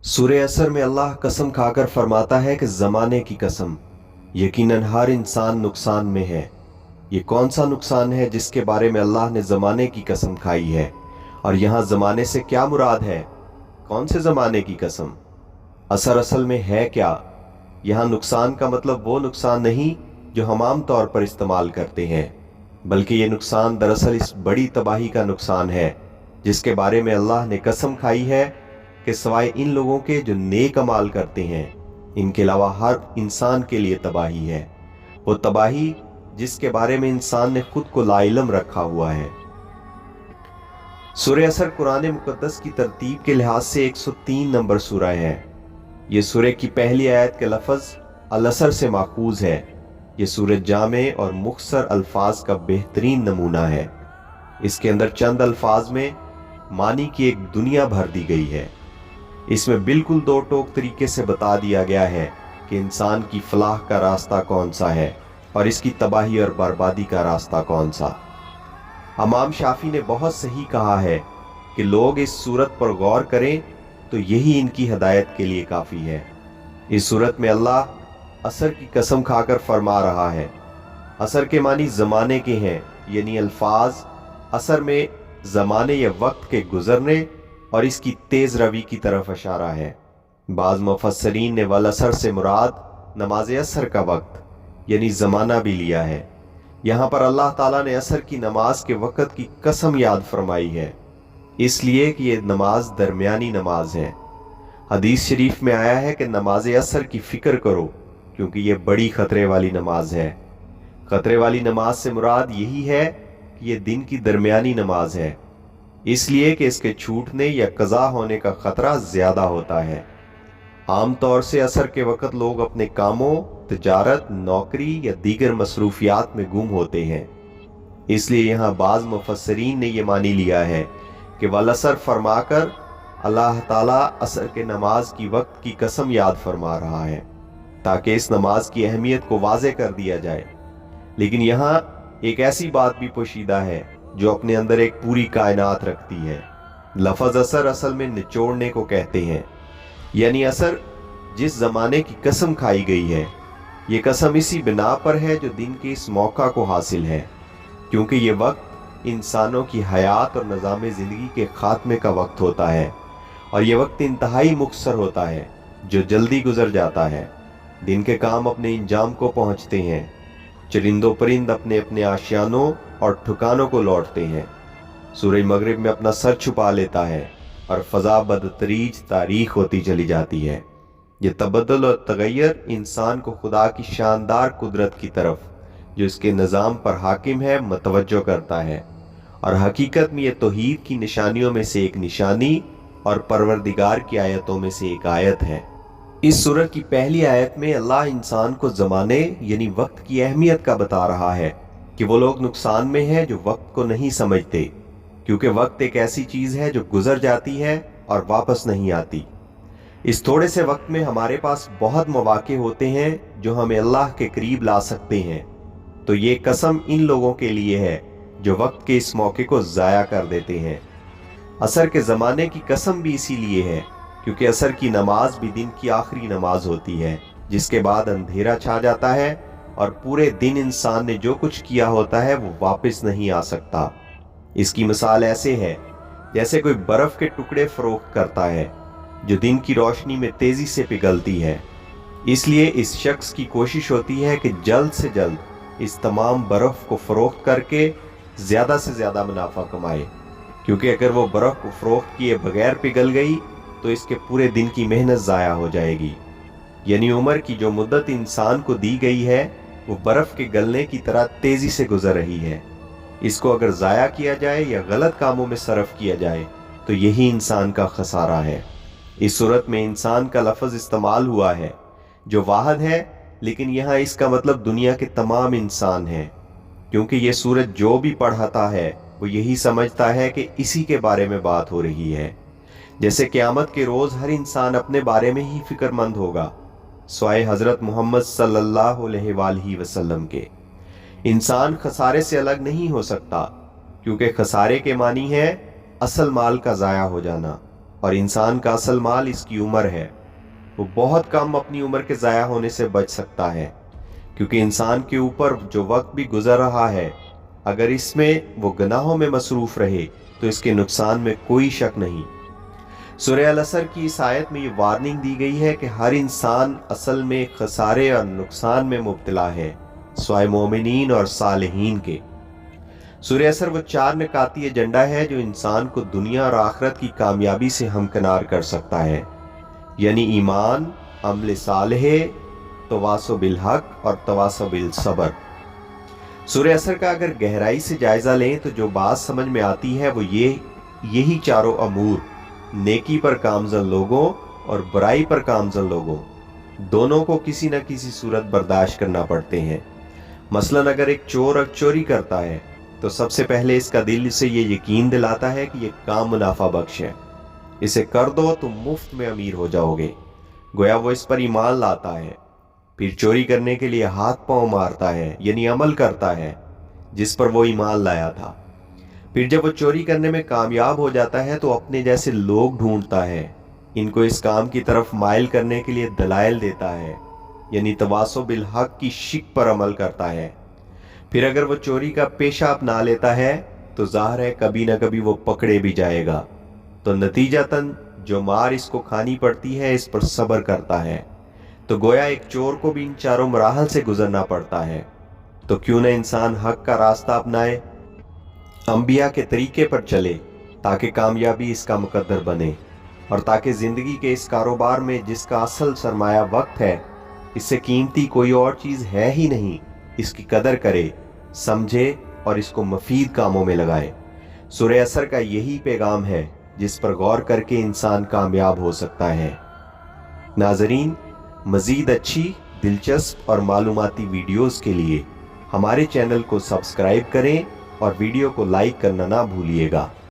सूरह असर में अल्लाह कसम खाकर फरमाता है कि ज़माने की कसम, यकीनन हर इंसान नुकसान में है। ये कौन सा नुकसान है जिसके बारे में अल्लाह ने ज़माने की कसम खाई है? और यहाँ ज़माने से क्या मुराद है? कौन से ज़माने की कसम? असर असल में है क्या? यहाँ नुकसान का मतलब वो नुकसान नहीं जो हम आम तौर पर इस्तेमाल करते हैं, बल्कि ये नुकसान दरअसल इस बड़ी तबाही का नुकसान है जिसके बारे में अल्लाह ने कसम खाई है कि सिवाय इन लोगों के जो नेक अमाल करते हैं, इनके अलावा हर इंसान के लिए तबाही है। वो तबाही जिसके बारे में इंसान ने खुद को लाइलम रखा हुआ है। सूरह असर कुरान मुकद्दस की तरतीब के लिहाज से 103 नंबर सूरह है। ये सूरह की पहली आयत के लफ्ज़ अल असर से माखूज है। ये सूरह जामे और मुख्तसर अल्फाज का बेहतरीन नमूना है। इसके अंदर चंद अल्फाज में मानी की एक दुनिया भर दी गई है। इसमें बिल्कुल दो टोक तरीके से बता दिया गया है कि इंसान की फलाह का रास्ता कौन सा है और इसकी तबाही और बर्बादी का रास्ता कौन सा। इमाम शाफी ने बहुत सही कहा है कि लोग इस सूरत पर गौर करें तो यही इनकी हिदायत के लिए काफ़ी है। इस सूरत में अल्लाह असर की कसम खाकर फरमा रहा है। असर के मानी ज़माने के हैं, यानी अल्फाज असर में ज़माने या वक्त के गुजरने और इसकी तेज़ रवी की तरफ इशारा है। बाज़ मुफस्सरीन ने वल असर से मुराद नमाज असर का वक्त यानी ज़माना भी लिया है। यहाँ पर अल्लाह ताला ने असर की नमाज के वक़्त की कसम याद फरमाई है, इसलिए कि ये नमाज दरमियानी नमाज है। हदीस शरीफ में आया है कि नमाज असर की फ़िक्र करो क्योंकि ये बड़ी ख़तरे वाली नमाज है। ख़तरे वाली नमाज से मुराद यही है कि ये दिन की दरमियानी नमाज है, इसलिए कि इसके छूटने या कज़ा होने का ख़तरा ज़्यादा होता है। आम तौर से असर के वक़्त लोग अपने कामों, तिजारत, नौकरी या दीगर मसरूफियात में गुम होते हैं। इसलिए यहाँ बाज़ मुफस्सरीन ने यह मानी लिया है कि वल असर फरमाकर अल्लाह ताला असर के नमाज की वक्त की कसम याद फरमा रहा है ताकि इस नमाज की अहमियत को वाज़े कर दिया जाए। लेकिन यहाँ एक ऐसी बात भी पोशीदा है जो अपने अंदर एक पूरी कायनात रखती है। लफ्ज़ असर असल में निचोड़ने को कहते हैं, यानी असर जिस ज़माने की कसम खाई गई है, ये कसम इसी बिना पर है जो दिन के इस मौका को हासिल है, क्योंकि ये वक्त इंसानों की हयात और निज़ाम ज़िंदगी के ख़ात्मे का वक्त होता है और ये वक्त इंतहाई मुख्तसर होता है जो जल्दी गुजर जाता है। दिन के काम अपने इंजाम को पहुँचते हैं, चरिंदो परिंद अपने अपने आशियानों और ठिकानों को लौटते हैं, सूरज मगरिब में अपना सर छुपा लेता है और फ़ज़ा बदतरीज तारीख होती चली जाती है। ये तबद्दुल और तगय्युर इंसान को खुदा की शानदार कुदरत की तरफ जो इसके निज़ाम पर हाकिम है मतवज्जो करता है और हकीकत में ये तौहीद की निशानियों में से एक निशानी और परवरदिगार की आयतों में से एक आयत है। इस सूरत की पहली आयत में अल्लाह इंसान को ज़माने यानी वक्त की अहमियत का बता रहा है कि वो लोग नुकसान में हैं जो वक्त को नहीं समझते, क्योंकि वक्त एक ऐसी चीज़ है जो गुजर जाती है और वापस नहीं आती। इस थोड़े से वक्त में हमारे पास बहुत मौके होते हैं जो हमें अल्लाह के करीब ला सकते हैं। तो ये कसम इन लोगों के लिए है जो वक्त के इस मौके को ज़ाया कर देते हैं। असर के ज़माने की कसम भी इसीलिए है क्योंकि असर की नमाज भी दिन की आखिरी नमाज होती है, जिसके बाद अंधेरा छा जाता है और पूरे दिन इंसान ने जो कुछ किया होता है वो वापस नहीं आ सकता। इसकी मिसाल ऐसे है जैसे कोई बर्फ़ के टुकड़े फरोख्त करता है जो दिन की रोशनी में तेज़ी से पिघलती है। इसलिए इस शख्स की कोशिश होती है कि जल्द से जल्द इस तमाम बर्फ़ को फ़रोख्त करके ज़्यादा से ज़्यादा मुनाफा कमाए, क्योंकि अगर वो बर्फ़ को फ़रोख्त किए बगैर पिघल गई तो इसके पूरे दिन की मेहनत ज़ाया हो जाएगी। यानी उम्र की जो मुद्दत इंसान को दी गई है वो बर्फ़ के गलने की तरह तेज़ी से गुजर रही है। इसको अगर ज़ाया किया जाए या गलत कामों में सरफ किया जाए तो यही इंसान का खसारा है। इस सूरत में इंसान का लफ्ज़ इस्तेमाल हुआ है जो वाहिद है, लेकिन यहाँ इसका मतलब दुनिया के तमाम इंसान हैं, क्योंकि ये सूरत जो भी पढ़ता है वो यही समझता है कि इसी के बारे में बात हो रही है। जैसे क़यामत के रोज़ हर इंसान अपने बारे में ही फ़िक्रमंद होगा स्वाए हज़रत मोहम्मद सल्लल्लाहु अलैहि वसल्लम के। इंसान खसारे से अलग नहीं हो सकता, क्योंकि खसारे के मानी है असल माल का ज़ाया हो जाना। اور انسان کا اصل مال اس کی عمر ہے۔ وہ بہت کم اپنی عمر کے ضائع ہونے سے بچ سکتا ہے، کیونکہ انسان کے اوپر جو وقت بھی گزر رہا ہے، اگر اس میں وہ گناہوں میں مصروف رہے تو اس کے نقصان میں کوئی شک نہیں۔ سورہ العصر کی اس آیت میں یہ وارننگ دی گئی ہے کہ ہر انسان اصل میں خسارے اور نقصان میں مبتلا ہے، سوائے مومنین اور صالحین کے۔ سورہ عصر وہ 4 نکاتی ایجنڈا ہے جو انسان کو دنیا اور آخرت کی کامیابی سے ہمکنار کر سکتا ہے، یعنی ایمان، عمل صالح، تواصی بالحق اور تواصی بالصبر۔ سورہ عصر کا اگر گہرائی سے جائزہ لیں تو جو بات سمجھ میں آتی ہے وہ یہی چاروں امور، نیکی پر کامزن لوگوں اور برائی پر کامزن لوگوں، دونوں کو کسی نہ کسی صورت برداشت کرنا پڑتے ہیں۔ مثلا اگر ایک چور چوری کرتا ہے تو سب سے پہلے اس کا دل اسے یہ یقین دلاتا ہے کہ یہ کام منافع بخش ہے، اسے کر دو تم مفت میں امیر ہو جاؤ گے، گویا وہ اس پر ایمان لاتا ہے۔ پھر چوری کرنے کے لیے ہاتھ پاؤں مارتا ہے، یعنی عمل کرتا ہے جس پر وہ ایمان لایا تھا۔ پھر جب وہ چوری کرنے میں کامیاب ہو جاتا ہے تو اپنے جیسے لوگ ڈھونڈتا ہے، ان کو اس کام کی طرف مائل کرنے کے لیے دلائل دیتا ہے، یعنی تواصی بالحق کی شک پر عمل کرتا ہے۔ پھر اگر وہ چوری کا پیشہ اپنا لیتا ہے تو ظاہر ہے کبھی نہ کبھی وہ پکڑے بھی جائے گا، تو نتیجتاً جو مار اس کو کھانی پڑتی ہے اس پر صبر کرتا ہے۔ تو گویا ایک چور کو بھی ان چاروں مراحل سے گزرنا پڑتا ہے۔ تو کیوں نہ انسان حق کا راستہ اپنائے، انبیاء کے طریقے پر چلے، تاکہ کامیابی اس کا مقدر بنے، اور تاکہ زندگی کے اس کاروبار میں جس کا اصل سرمایہ وقت ہے، اس سے قیمتی کوئی اور چیز ہے ہی نہیں، اس کی قدر کرے، سمجھے اور اس کو مفید کاموں میں لگائے۔ سورہ عصر کا یہی پیغام ہے جس پر غور کر کے انسان کامیاب ہو سکتا ہے۔ ناظرین، مزید اچھی، دلچسپ اور معلوماتی ویڈیوز کے لیے ہمارے چینل کو سبسکرائب کریں اور ویڈیو کو لائک کرنا نہ بھولیے گا۔